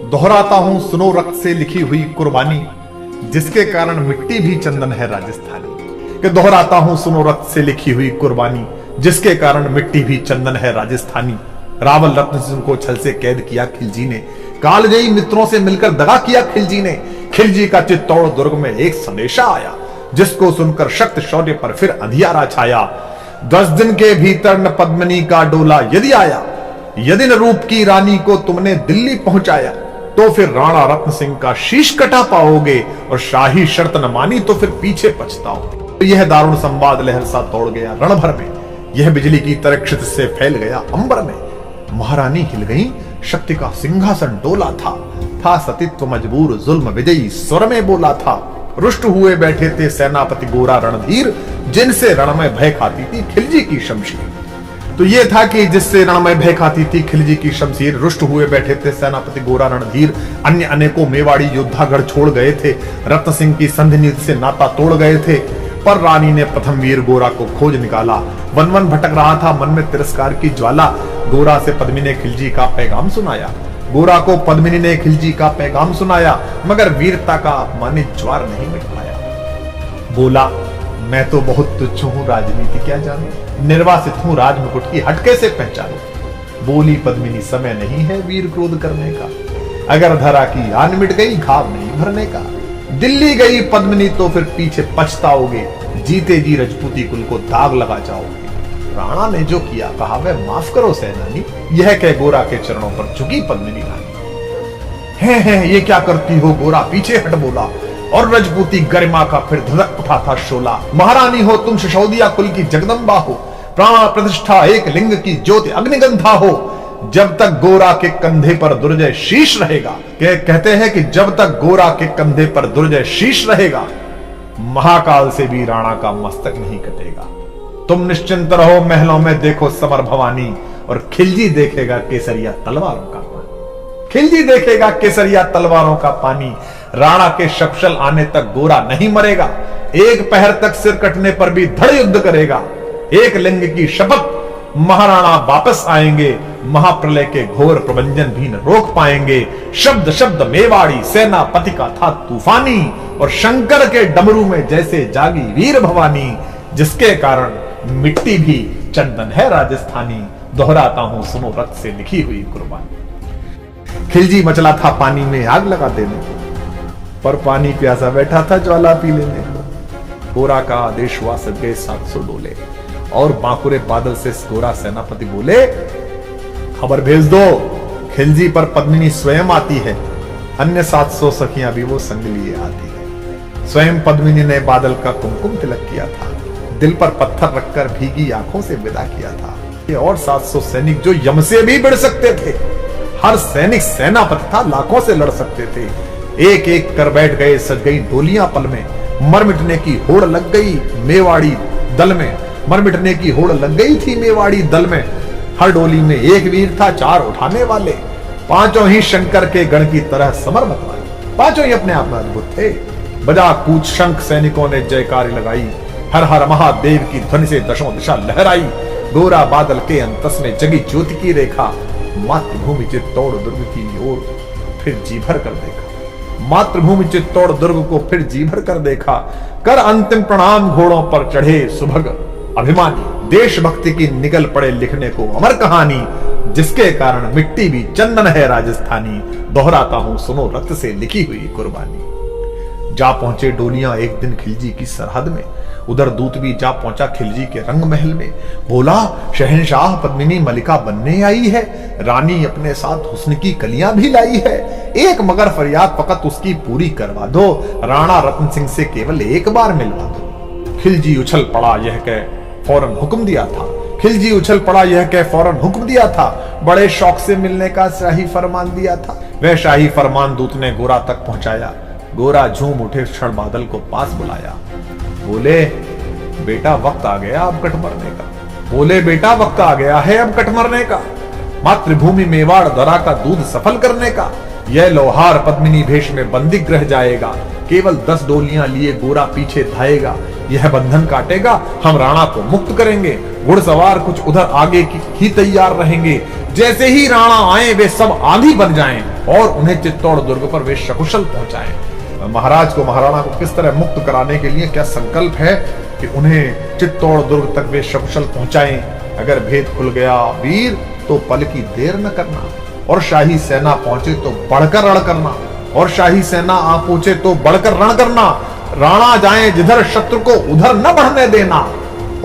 दोहराता हूं सुनो रक्त से लिखी हुई कुर्बानी, जिसके कारण मिट्टी भी चंदन है राजस्थानी। कि दोहराता हूं सुनो रक्त से लिखी हुई कुर्बानी, जिसके कारण मिट्टी भी चंदन है राजस्थानी। रावल रत्न सिंह को छल से कैद किया खिलजी ने, कालजयी मित्रों से मिलकर दगा किया खिलजी ने। खिलजी का चित्तौड़ दुर्ग में एक संदेशा आया, जिसको सुनकर शक्त शौर्य पर फिर अंधियारा छाया। 10 दिन के भीतर न पद्मिनी का डोला यदि आया, यदि न रूप की रानी को तुमने दिल्ली पहुंचाया, तो फिर राणा रत्न सिंह का शीश कटा पाओगे, और शाही शर्त न मानी तो फिर पीछे पछताओगे। यह दारुण संवाद लहर सा तोड़ गया रण भर में, यह बिजली की तरह क्षित से फैल गया अंबर में। महारानी हिल गई, शक्ति का सिंहासन डोला था सतीत्व मजबूर जुल्म विजयी स्वर में बोला था। रुष्ट हुए बैठे थे सेनापति गोरा रणधीर, जिनसे रण में भय खाती थी खिलजी की शमशीर। तो ये था कि जिससे रण में भय खाती थी खिलजी की शमशीर। रुष्ट हुए बैठे थे सेनापति गोरा रणधीर, अन्य अनेकों मेवाड़ी योद्धा घर छोड़ गए थे, रत्न सिंह की संधि नीति से नाता तोड़ गए थे। पर रानी ने प्रथम वीर गोरा को खोज निकाला, वन वन भटक रहा था मन में तिरस्कार की ज्वाला। गोरा से पद्मिनी ने खिलजी का पैगाम सुनाया, गोरा को पद्मिनी ने खिलजी का पैगाम सुनाया, मगर वीरता का अपमानित ज्वार नहीं मिट पाया। बोला, मैं तो बहुत तुच्छ हूं, राजनीति क्या जानू, निर्वासित हूं राजमुकुट की हटके से पहचानू। बोली पद्मिनी, समय नहीं है वीर क्रोध करने का, अगर धरा की आन मिट गई घाव नहीं भरने का। दिल्ली गई पद्मिनी तो फिर पीछे पछताओगे, जीते जी रजपूती कुल को दाग लगा जाओगे। राणा ने जो किया कहा वह माफ करो सेनानी, यह कह गोरा के चरणों पर झुकी पद्मिनी रानी। है ये क्या करती हो गोरा, पीछे हट बोला, और रजपूती गरिमा का फिर धधक उठा था शोला। महारानी हो तुम, सिसोदिया कुल की जगदम्बा हो, प्राण प्रतिष्ठा एक लिंग की ज्योति अग्निगंधा हो। जब तक गोरा के कंधे पर दुर्जय शीश रहेगा, कहते हैं कि जब तक गोरा के कंधे पर दुर्जय शीश रहेगा, महाकाल से भी राणा का मस्तक नहीं कटेगा। तुम निश्चिंत रहो, महलों में देखो समर भवानी, और खिलजी देखेगा केसरिया तलवारों का पानी। खिलजी देखेगा केसरिया तलवारों का पानी। राणा के शपशल आने तक गोरा नहीं मरेगा, एक पहर तक सिर कटने पर भी धड़ युद्ध करेगा। एक लिंग की शपथ, महाराणा वापस आएंगे, महाप्रलय के घोर प्रबंधन भी न रोक पाएंगे। शब्द शब्द मेवाड़ी सेनापति का था तूफानी, और शंकर के डमरू में जैसे जागी वीर भवानी, जिसके कारण मिट्टी भी चंदन है राजस्थानी। दोहराता हूं सुनो रक्त से लिखी हुई कुर्बानी। खिलजी मचला था पानी में आग लगा देने को, पर पानी प्यासा बैठा था ज्वाला पी लेने को। गोरा का आदेश हुआ सज गए 700 डोले, और बांकुरे बादल से गोरा सेनापति बोले, खबर भेज दो, खिलजी पर पद्मिनी स्वयं आती है, अन्य 700 सखियां भी वो संग लिए आती है। स्वयं पद्मिनी ने बादल का कुमकुम तिलक किया था, दिल पर पत्थर रखकर भीगी आंखों से विदा किया था। और 700 सैनिक जो यम से भी भिड़ सकते थे, हर सैनिक सेनापति था, लाखों से लड़ सकते थे। एक एक कर बैठ गए, सज गई डोलियां पल में, मर मिटने की होड़ लग गई मेवाड़ी दल में। मर मिटने की होड़ लग गई थी मेवाड़ी दल में। हर डोली में एक वीर था, 4 उठाने वाले, पांचों ही शंकर के गण की तरह समर्पक वाले, पांचों ही अपने आप में अद्भुत थे। बजा कूच शंख सैनिकों ने जयकारी लगाई, हर हर महादेव की ध्वनि से दशों दिशा लहराई। गोरा बादल के अंतस में जगी ज्योति की रेखा, मातृभूमि चित्तौड़ दुर्ग की ओर फिर जी भर कर देखा। मातृभूमि चित्तौड़ दुर्ग को फिर जी भर कर देखा। कर अंतिम प्रणाम घोड़ों पर चढ़े सुभग अभिमानी, देशभक्ति की निकल पड़े लिखने को अमर कहानी, जिसके कारण मिट्टी भी चंदन है राजस्थानी। दोहराता हूं सुनो रक्त से लिखी हुई कुर्बानी। जा पहुंचे डोलियां एक दिन खिलजी की सरहद में, उधर दूत भी जा पहुंचा खिलजी के रंग महल में। बोला, शहंशाह पद्मिनी मलिका बनने आई है, रानी अपने साथ हुस्न की कलियां भी लाई है। एक मगर फरियाद फकत उसकी पूरी करवा दो, राणा रत्न सिंह से केवल एक बार मिलवा दो। खिलजी उछल पड़ा, यह कह फौरन हुक्म दिया था। खिलजी उछल पड़ा, यह कह फौरन हुक्म दिया था। बड़े शौक से मिलने का शाही फरमान दिया था। वह शाही फरमान दूत ने गोरा तक पहुंचाया। गोरा झूम उठे, क्षण बादल को पास बुलाया। बोले, बेटा वक्त आ गया अब कट मरने का। बोले, बेटा वक्त आ गया है अब कट मरने का, मातृभूमि मेवाड़ दरा का दूध सफल करने का। यह लोहार पद्मिनी भेष में बंदी ग्रह जाएगा, केवल 10 डोलियां लिए गोरा पीछे धाएगा। यह बंधन काटेगा, हम राणा को मुक्त करेंगे। घुड़सवार कुछ उधर आगे ही तैयार रहेंगे, जैसे ही राणा आए वे सब आंधी बन जाएं और उन्हें चित्तौड़ दुर्ग पर वे सकुशल पहुंचाएं। महाराज को महाराणा को किस तरह मुक्त कराने के लिए क्या संकल्प है कि उन्हें चित्तौड़ दुर्ग तक वे सकुशल पहुंचाएं। अगर भेद खुल गया वीर तो पल की देर न करना, और शाही सेना पहुंचे तो बढ़कर रण करना, और शाही सेना आ पहुंचे तो बढ़कर रण करना। राणा जाए जिधर शत्रु को उधर न बढ़ने देना,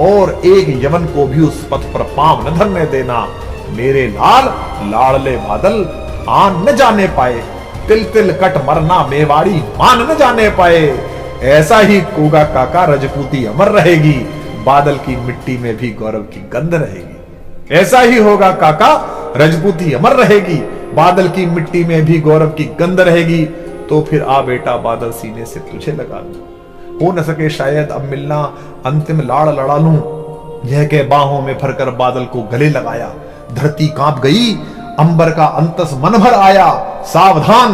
और एक यवन को भी उस पथ पर पांव न धरने देना। मेरे लाल लाडले बादल आन न जाने पाए, तिल तिल कट मरना मेवाड़ी मान न जाने पाए। ऐसा ही कोगा काका रजपूती अमर रहेगी, बादल की मिट्टी में भी गौरव की गंध रहेगी। ऐसा ही होगा काका, रजपूती अमर रहेगी, बादल की मिट्टी में भी गौरव की गंध रहेगी। तो फिर आ बेटा बादल सीने से तुझे लगा लूं, हो न सके शायद अब मिलना, अंतिम लाड़ लड़ा लूं। यह के बाहों में भरकर बादल को गले लगाया। धरती कांप गई, अंबर का अंतस मन भर आया। सावधान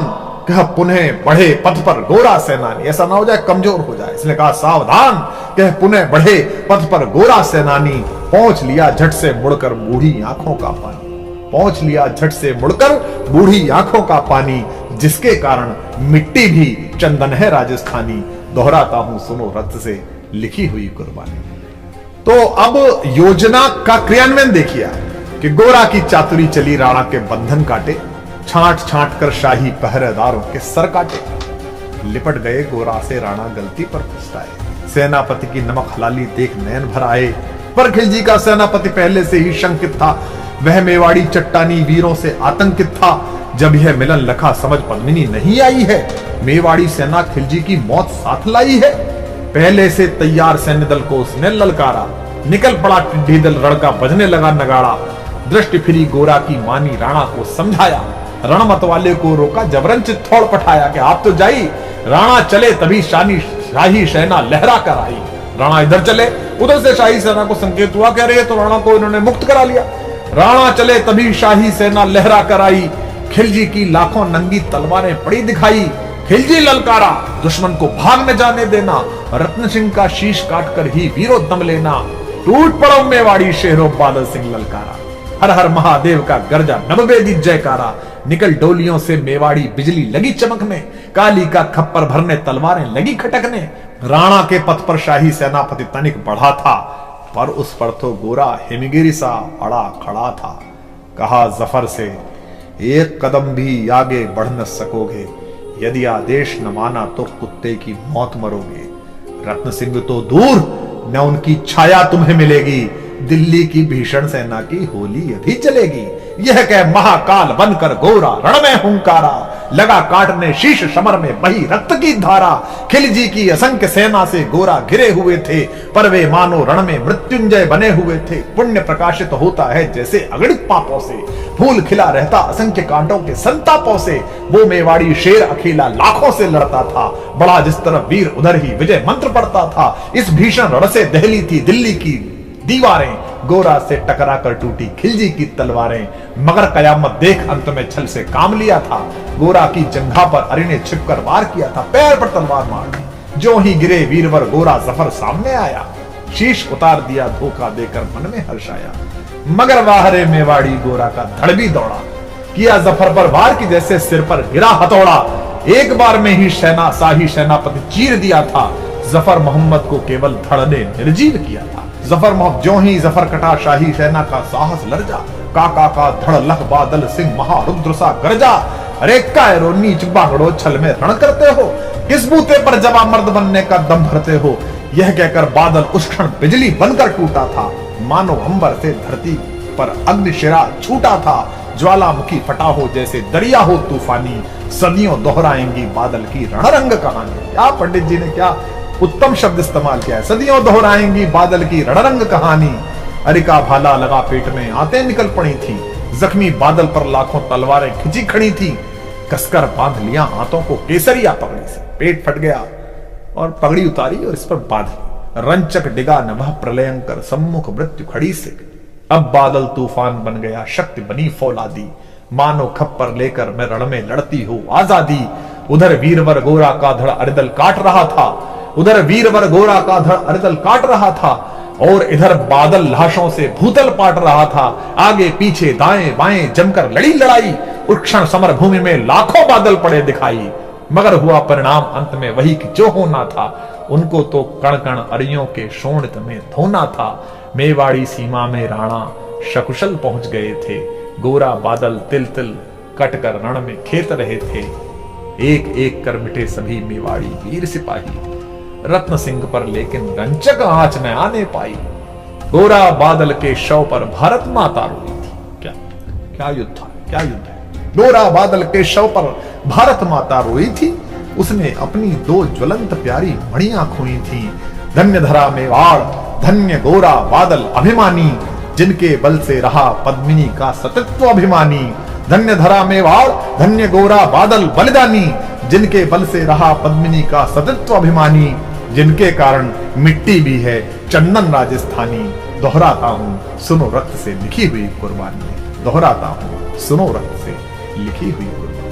कह पुनः बढ़े पथ पर गोरा सेनानी, ऐसा ना हो जाए कमजोर हो जाए, इसने कहा सावधान कह पुनः बढ़े पथ पर गोरा सेनानी। पहुंच लिया झट से मुड़कर बूढ़ी आंखों का पानी, पहुंच लिया झट से मुड़कर बूढ़ी आंखों का पानी, जिसके कारण मिट्टी भी चंदन है राजस्थानी। दोहराता हूं सुनो रक्त से लिखी हुई कुर्बानी। तो अब योजना का क्रियान्वयन देखिए कि गोरा की चातुरी चली, राणा के बंधन काटे, छांट छांट कर शाही पहरेदारों के सर काटे। लिपट गए गोरा से राणा गलती पर पछताए, सेनापति की नमक हलाली देख नयन भर आए। पर खिलजी का सेनापति पहले से ही शंकित था, वह मेवाड़ी चट्टानी वीरों से आतंकित था। जब यह मिलन लखा समझ पद्मिनी नहीं आई है, मेवाड़ी सेना खिलजी की मौत साथ लाई है। पहले से तैयार सैन्य दल को उसने ललकारा, निकल पड़ा टिड्डी दल, रणका बजने लगा नगाड़ा। दृष्टि फिरी गोरा की मानी, राणा को समझाया, रण मतवाले को रोका, जबरन चित्तौड़ पठाया कि आप तो जाई। राणा चले तभी शाही सेना लहरा कर आई। राणा इधर चले, उधर से शाही सेना को संकेत हुआ कह रहे तो राणा को इन्होंने मुक्त करा लिया। राणा चले तभी शाही सेना लहरा कर आई। खिलजी की लाखों नंगी तलवारें पड़ी दिखाई। खिलजी ललकारा, दुश्मन को भाग न जाने देना, रत्न सिंह का शीश काटकर ही वीरो दम लेना। टूट पड़ो मेवाड़ी शेरो, बादल सिंह ललकारा, हर हर महादेव का गर्जा नववेदी जयकारा। निकल डोलियों से मेवाड़ी बिजली लगी चमकने, काली का खप्पर भरने तलवारें लगी खटकने। राणा के पथ पर शाही सेनापति तनिक बढ़ा था, पर उस पर तो गोरा हिमगिरी सा अड़ा खड़ा था। कहा जफर से, एक कदम भी आगे बढ़ न सकोगे, यदि आदेश न माना तो कुत्ते की मौत मरोगे। रत्न सिंह तो दूर, न उनकी छाया तुम्हें मिलेगी, दिल्ली की भीषण सेना की होली अभी चलेगी। यह कह महाकाल बनकर गोरा रण में हुंकारा, लगा काटने शीश समर में बही रक्त की धारा। खिलजी की असंख्य सेना से गोरा घिरे हुए थे, पर वे मानो रण में मृत्युंजय बने हुए थे। पुण्य प्रकाशित होता है जैसे अगणित पापों से, फूल खिला रहता असंख्य कांटों के संतापों से। वो मेवाड़ी शेर अकेला लाखों से लड़ता था, बड़ा जिस तरफ वीर उधर ही विजय मंत्र पड़ता था। इस भीषण रण से दहली थी दिल्ली की दीवारें, गोरा से टकरा कर टूटी खिलजी की तलवारें। मगर कयामत देख अंत में छल से काम लिया था, गोरा की जंघा पर अरि ने छिपकर वार किया था, पैर पर तलवार मार दी। जो ही गिरे वीरवर गोरा जफर सामने आया, शीश उतार दिया धोखा देकर मन में हर्ष आया। मगर वाहरे मेवाड़ी गोरा का धड़ भी दौड़ा, किया जफर पर वार की जैसे सिर पर गिरा हथौड़ा। एक बार में ही शाही सेनापति चीर दिया था, जफर मोहम्मद को केवल धड़ ने निर्जीव किया था। जफर मोहम्मद जो ही जफर कटा, शाही सेना का साहस लर्जा। काका का धड़ लख बादल सिंह महारुद्र सा गरजा। अरे कायरो नीच बागड़ो, छल में रण करते हो, किस बूते पर जवा मर्द बनने का दम भरते हो। यह कहकर बादल उस क्षण बिजली बनकर टूटा था, मानो अंबर से धरती पर अग्निशिरा छूटा था। ज्वालामुखी फटा हो जैसे दरिया हो तूफानी, सदियों दोहराएंगी बादल की रणरंग कहानी। क्या पंडित जी ने क्या उत्तम शब्द इस्तेमाल किया है, सदियों दोहराएंगी बादल की रणरंग कहानी। अरिका भाला लगा पेट में आते निकल पड़ी थी, जख्मी बादल पर लाखों तलवारें खिंची खड़ी थी। कसकर बांध लिया हाथों को केसरिया पगड़ी से, पेट फट गया और पगड़ी उतारी और इस पर बांधी। रंचक डिगा नभः प्रलयंकर, सम्मुख मृत्यु खड़ी से। अब बादल तूफान बन गया, शक्ति बनी फौलादी, मानो खप्पर लेकर मैं रण में लड़ती हूँ आजादी। उधर वीरवर गोरा का धड़ अरिदल काट रहा था, उधर वीरवर गोरा का धड़ अरिदल काट रहा था। और इधर बादल लाशों से भूतल पाट रहा था। आगे पीछे दाएं बाएं जमकर लड़ी लड़ाई। उस क्षण समर भूमि में लाखों बादल पड़े दिखाई, मगर हुआ परिणाम अंत में वही कि जो होना था। उनको तो कण कण अरियों के शोणित में धोना था। मेवाड़ी सीमा में राणा सकुशल पहुंच गए थे। गोरा बादल तिल तिल कटकर रण में खेत रहे थे। एक एक कर मिटे सभी मेवाड़ी वीर सिपाही। रत्न सिंह पर लेकिन रंचक आंच न आने पाई। गोरा बादल के शव पर भारत माता रोई थी। क्या क्या युद्ध था, क्या युद्ध है। गोरा बादल के शव पर भारत माता रोई थी। उसने अपनी 2 ज्वलंत प्यारी मणियां खोई थी। धन्य धरा मेवाड़, धन्य गोरा बादल अभिमानी, जिनके बल से रहा पद्मिनी का सतत्व अभिमानी। धन्य धरा मेवाड़, धन्य गोरा बादल बलिदानी, जिनके बल से रहा पद्मिनी का सतत्व अभिमानी, जिनके कारण मिट्टी भी है चंदन राजस्थानी। दोहराता हूं सुनो रक्त से लिखी हुई कुर्बानी। दोहराता हूं सुनो रक्त से लिखी हुई कुर्बानी।